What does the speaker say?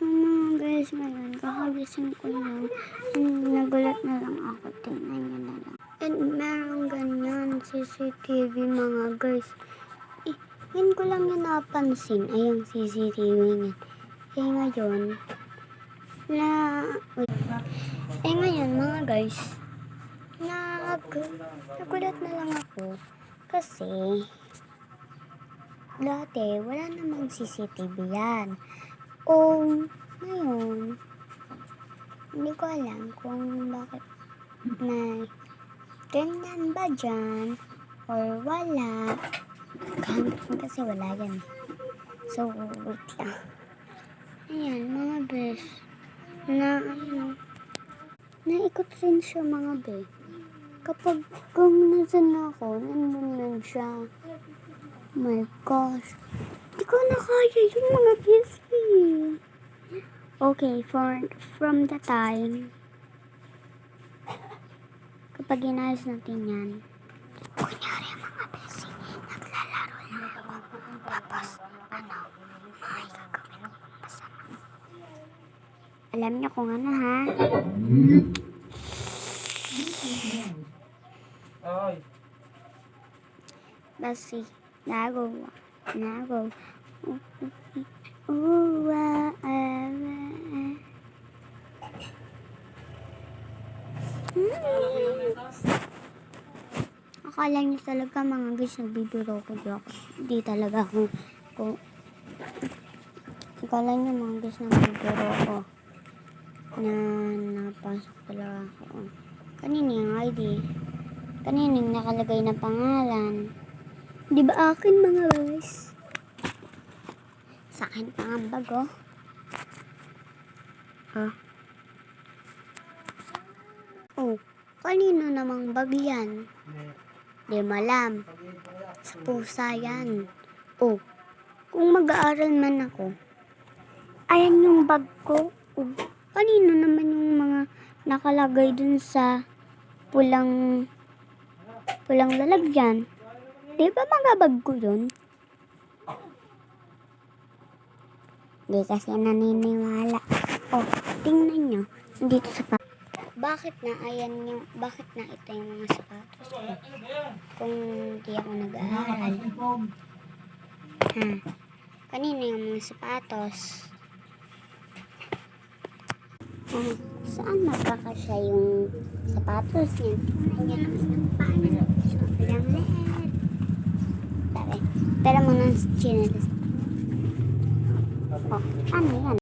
So mga guys, ngayon, kakagising ko lang. And nagulat na lang ako. Tingnan nyo na lang. And meron ganyan CCTV mga guys. Yun ko lang yung napansin. Ay, yung CCTV niya. Ngayon, ngayon mga guys, nagulat na lang ako. Kasi, dati, wala namang CCTV yan. O, ngayon, hindi ko alam kung bakit may ganyan ba dyan or wala. Kasi wala yan. So, wait lang. Ayan, mga bes. Naikot rin siya mga bes. Kapag kung nasan ako, nandun lang siya. Oh my gosh. Hindi ko na kaya yung mga bes. Okay, from the time kapag inayos natin yan, kunyari mga besi, naglalaro lang ako. Tapos, may gagawin ako masama. Alam niyo kung ano ha? Basi, nago. Akala niyo talaga mga guys, nagbibiro ko di talaga ako. Akala niyo mga guys, nagbibiro ko na napasok talaga ako. Kanina yung ID. Kanina yung nakalagay na pangalan. Di ba akin mga guys? Sa akin pa ang bag oh. Oh, kanino namang bag yan? Di malam. Sa pusa yan. Oh, kung mag-aaral man ako, ayan yung bag ko. Oh, kanino naman yung mga nakalagay dun sa pulang lalagyan? Di ba mga bag ko yun? Hindi kasi naniniwala. Oh, tingnan nyo. Dito sa bakit na ito yung mga sapatos ko? Kung di ako nag-aaral. Kanina yung mga sapatos. Saan magkakasya yung sapatos niya? Tingnan niya naman yung pangit. Sobrang leher. Pero muna chinelas. Oh, ano yan?